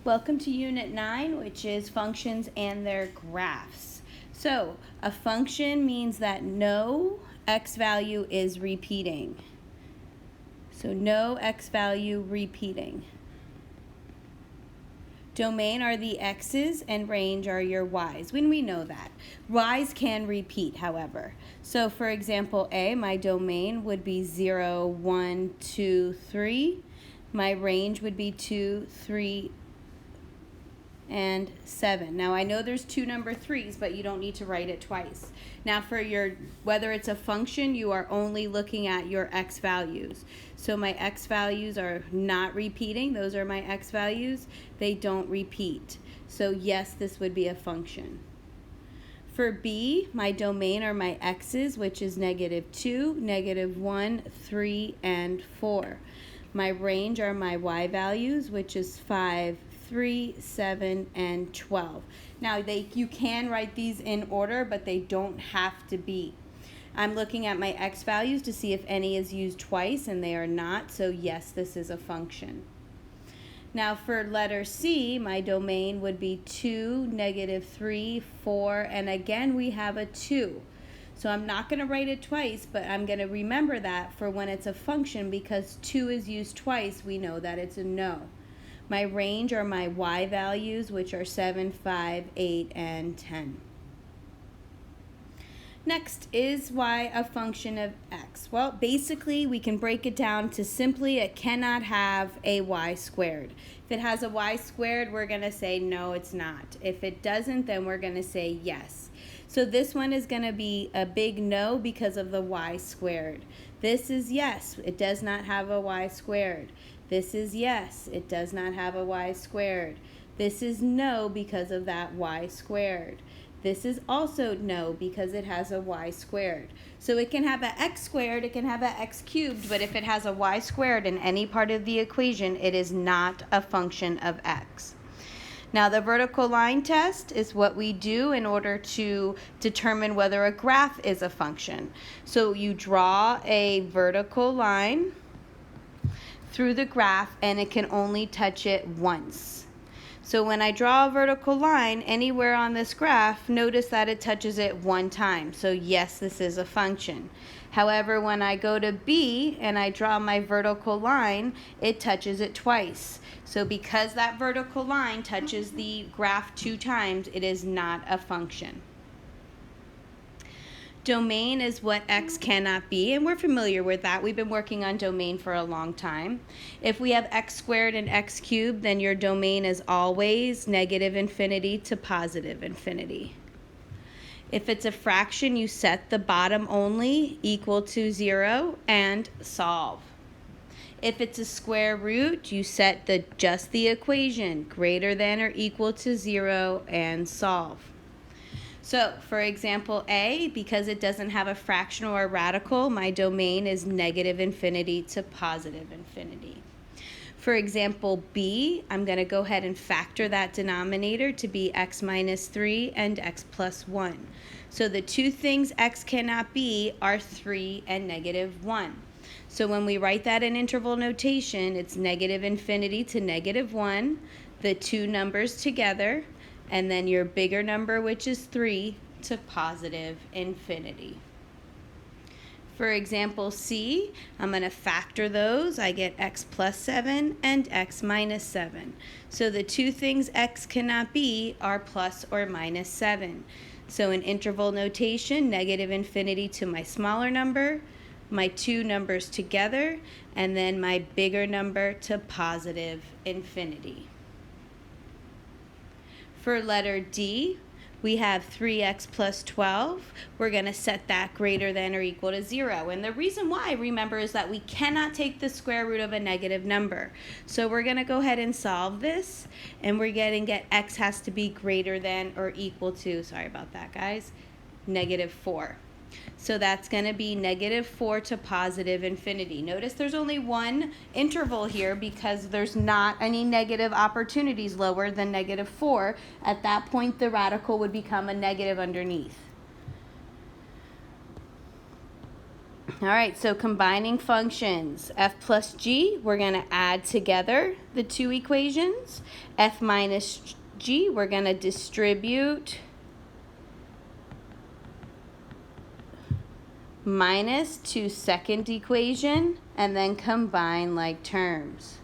Welcome to Unit 9, which is functions and their graphs. So, a function means that no x value is repeating. So, no x value repeating. Domain are the x's and range are your y's, when we know that. Y's can repeat, however. So, for example, A, my domain would be 0, 1, 2, 3. My range would be 2, 3, and 7. Now I know there's two number 3's, but you don't need to write it twice. Now for whether it's a function, you are only looking at your x values. So my x values are not repeating. Those are my x values. They don't repeat. So yes, this would be a function. For B, my domain are my x's, which is -2, -1, 3, and 4. My range are my y values, which is 5, 3, 7, and 12. Now, you can write these in order, but they don't have to be. I'm looking at my x values to see if any is used twice, and they are not, so yes, this is a function. Now, for letter C, my domain would be 2, -3, 4, and again, we have a 2. So I'm not going to write it twice, but I'm going to remember that for when it's a function, because 2 is used twice, we know that it's a no. My range are my y values, which are 7, 5, 8, and 10. Next, is y a function of x? Well, basically, we can break it down to simply it cannot have a y squared. If it has a y squared, we're going to say no, it's not. If it doesn't, then we're going to say yes. So this one is going to be a big no because of the y squared. This is yes, it does not have a y squared. This is yes, it does not have a y squared. This is no because of that y squared. This is also no because it has a y squared. So it can have an x squared, it can have an x cubed, but if it has a y squared in any part of the equation, it is not a function of x. Now, the vertical line test is what we do in order to determine whether a graph is a function. So you draw a vertical line through the graph, and it can only touch it once. So when I draw a vertical line anywhere on this graph, notice that it touches it one time. So yes, this is a function. However, when I go to B and I draw my vertical line, it touches it twice. So because that vertical line touches the graph 2 times, it is not a function. Domain is what x cannot be, and we're familiar with that. We've been working on domain for a long time. If we have x squared and x cubed, then your domain is always -infinity to +infinity. If it's a fraction, you set the bottom only equal to 0 and solve. If it's a square root, you set just the equation, greater than or equal to 0, and solve. So, for example, A, because it doesn't have a fraction or a radical, my domain is -infinity to +infinity. For example, B, I'm going to go ahead and factor that denominator to be x minus 3 and x plus 1. So the two things x cannot be are 3 and -1. So when we write that in interval notation, it's -infinity to -1, the two numbers together, and then your bigger number, which is 3, to +infinity. For example, C, I'm going to factor those. I get x plus 7 and x minus 7. So the two things x cannot be are plus or minus 7. So in interval notation, -infinity to my smaller number, my two numbers together, and then my bigger number to +infinity. For letter D, we have 3x plus 12. We're going to set that greater than or equal to 0. And the reason why, remember, is that we cannot take the square root of a negative number. So we're going to go ahead and solve this, and we're going to get x has to be greater than or equal to, sorry about that, guys, -4. So that's going to be -4 to +infinity. Notice there's only one interval here because there's not any negative opportunities lower than -4. At that point, the radical would become a negative underneath. All right, so combining functions. F plus g, we're going to add together the two equations. F minus g, we're going to distribute minus to second equation and then combine like terms.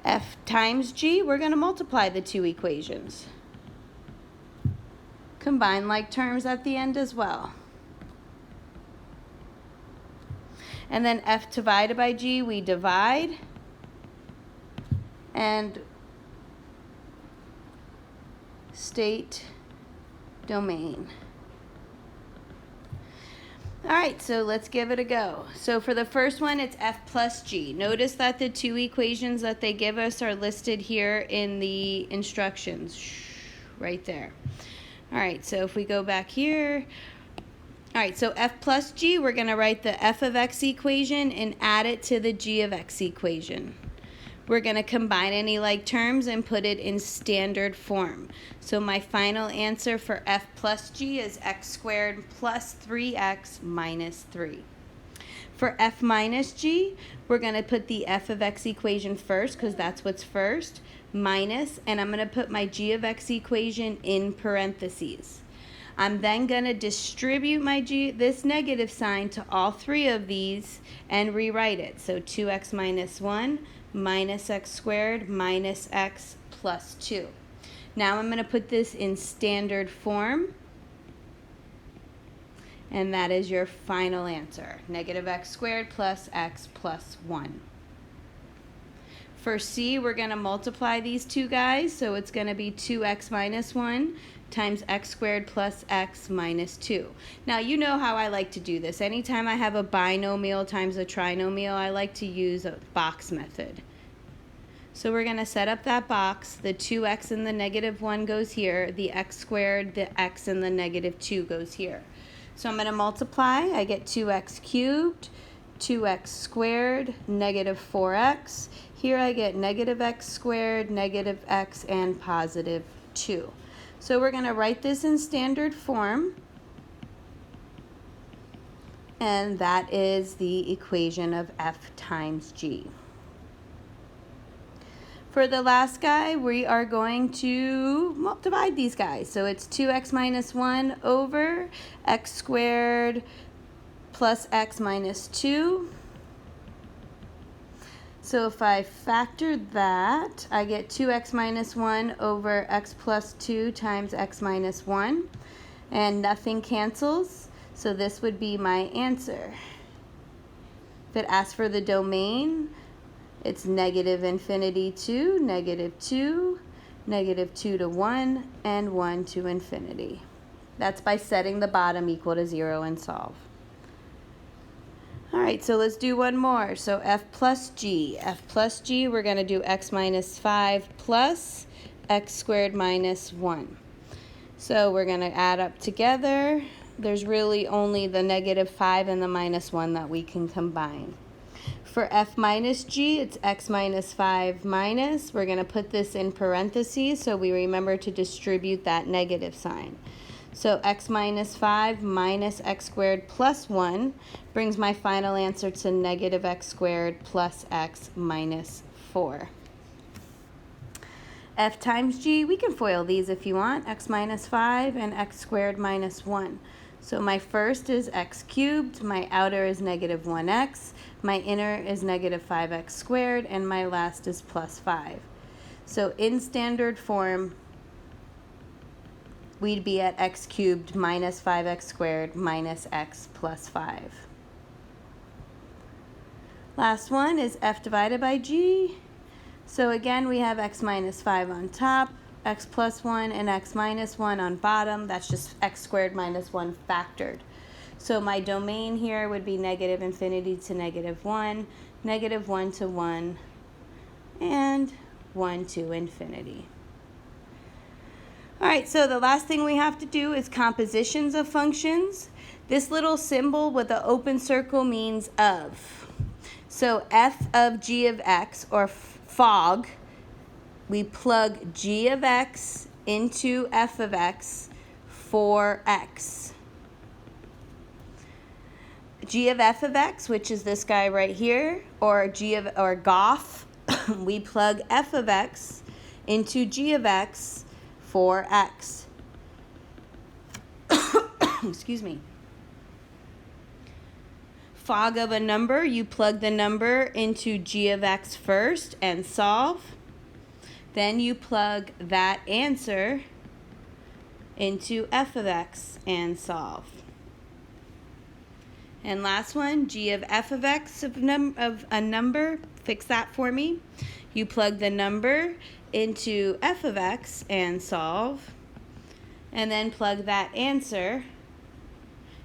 F times g, we're going to multiply the two equations. Combine like terms at the end as well. And then f divided by g, we divide and state domain. All right, so let's give it a go. So for the first one, it's f plus g. Notice that the two equations that they give us are listed here in the instructions, right there. All right, so if we go back here, all right, so f plus g, we're going to write the f of x equation and add it to the g of x equation. We're going to combine any like terms and put it in standard form. So my final answer for f plus g is x squared plus 3x minus 3. For f minus g, we're going to put the f of x equation first because that's what's first, minus, and I'm going to put my g of x equation in parentheses. I'm then going to distribute my this negative sign to all three of these and rewrite it. So 2x minus 1 minus x squared minus x plus 2. Now I'm going to put this in standard form. And that is your final answer. Negative x squared plus x plus 1. For c, we're going to multiply these two guys. So it's going to be 2x minus 1 times x squared plus x minus 2. Now, you know how I like to do this. Anytime I have a binomial times a trinomial, I like to use a box method. So we're going to set up that box. The 2x and the negative 1 goes here. The x squared, the x, and the negative 2 goes here. So I'm going to multiply. I get 2x cubed, 2x squared, negative 4x. Here I get negative x squared, negative x, and positive 2. So we're going to write this in standard form. And that is the equation of f times g. For the last guy, we are going to divide these guys. So it's 2x minus 1 over x squared plus x minus 2. So if I factor that, I get 2x minus 1 over x plus 2 times x minus 1. And nothing cancels, so this would be my answer. If it asks for the domain, it's negative infinity to negative 2, negative 2 to 1, and 1 to infinity. That's by setting the bottom equal to 0 and solve. All right, so let's do one more. So f plus g. F plus g, we're going to do x minus 5 plus x squared minus 1. So we're going to add up together. There's really only the negative 5 and the minus 1 that we can combine. For f minus g, it's x minus 5 minus. We're going to put this in parentheses so we remember to distribute that negative sign. So x minus 5 minus x squared plus 1 brings my final answer to negative x squared plus x minus 4. F times g, we can FOIL these if you want, x minus 5 and x squared minus 1. So my first is x cubed, my outer is negative 1x, my inner is negative 5x squared, and my last is plus 5. So in standard form, we'd be at x cubed minus 5x squared minus x plus 5. Last one is f divided by g. So again, we have x minus 5 on top, x plus 1 and x minus 1 on bottom. That's just x squared minus 1 factored. So my domain here would be negative infinity to negative 1, negative 1 to 1, and 1 to infinity. All right, so the last thing we have to do is compositions of functions. This little symbol with the open circle means of. So f of g of x, or fog, we plug g of x into f of x. 4x. G of f of x, which is this guy right here, or goff, we plug f of x into g of x for x. Excuse me. Fog of a number, you plug the number into g of x first and solve. Then you plug that answer into f of x and solve. And last one, g of f of x of a number, fix that for me. You plug the number into f of x and solve, and then plug that answer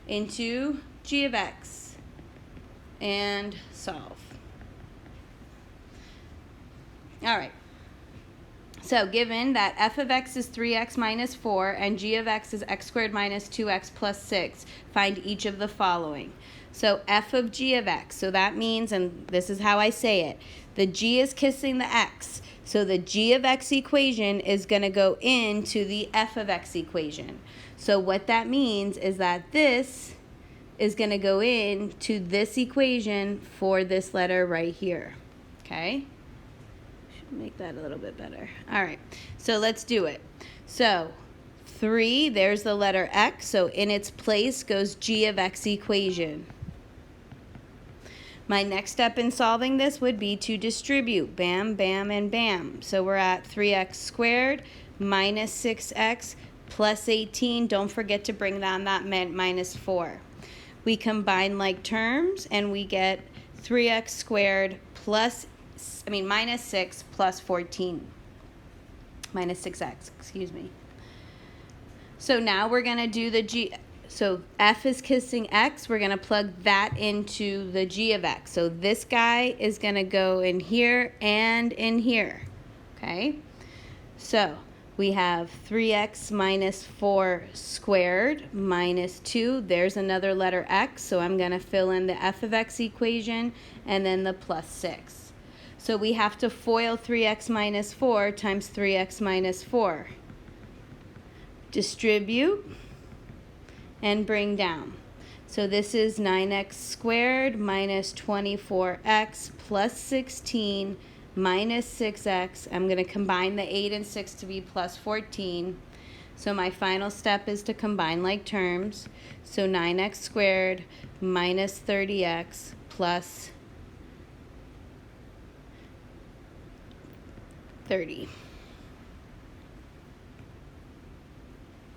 into g of x and solve. All right. So given that f of x is 3x minus 4 and g of x is x squared minus 2x plus 6, find each of the following. So f of g of x, so that means, and this is how I say it, the g is kissing the x. So the g of x equation is going to go into the f of x equation. So what that means is that this is going to go into this equation for this letter right here. Okay? Make that a little bit better. All right, so let's do it. So 3, there's the letter x, so in its place goes g of x equation. My next step in solving this would be to distribute. Bam, bam, and bam. So we're at 3x squared minus 6x plus 18. Don't forget to bring down that minus 4. We combine like terms, and we get 3x squared minus 6 plus 14. Minus 6x, excuse me. So now we're going to do the g. So f is kissing x. We're going to plug that into the g of x. So this guy is going to go in here and in here. Okay? So we have 3x minus 4 squared minus 2. There's another letter x. So I'm going to fill in the f of x equation and then the plus 6. So we have to FOIL 3x minus 4 times 3x minus 4. Distribute and bring down. So this is 9x squared minus 24x plus 16 minus 6x. I'm going to combine the 8 and 6 to be plus 14. So my final step is to combine like terms. So 9x squared minus 30x plus 30.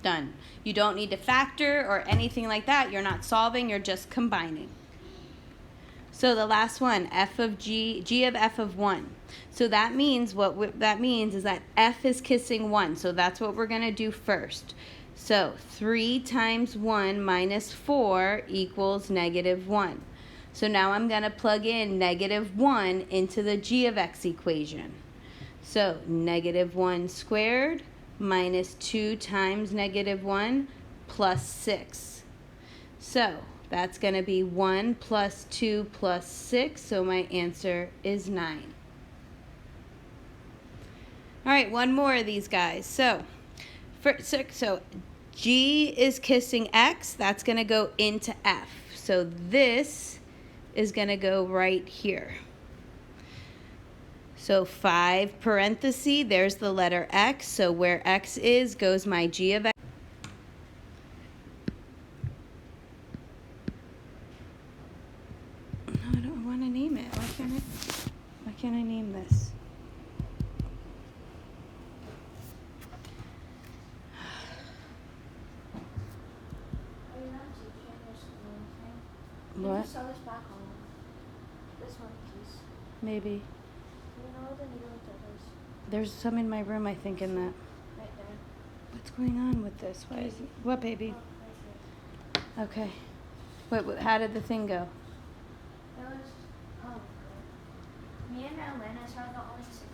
Done. You don't need to factor or anything like that. You're not solving, you're just combining. So the last one, f of g of f of 1. So that means, that means is that f is kissing 1. So that's what we're going to do first. So 3 times 1 minus 4 equals negative 1. So now I'm going to plug in negative 1 into the g of x equation. So negative 1 squared minus 2 times negative 1 plus 6. So that's going to be 1 plus 2 plus 6. So my answer is 9. All right, one more of these guys. So G is kissing X. That's going to go into F. So this is going to go right here. So 5 parentheses, there's the letter X. So where X is goes my G of X. No, I don't want to name it. Why can't I name this? What? Can you sell this back home? This one piece. Maybe. You know the needle and threaders? There's some in my room, I think, in that. Right there. What's going on with this? Why is it? What, baby? Oh, right here. Okay. Wait, how did the thing go? It was, me and Atlanta saw the only 6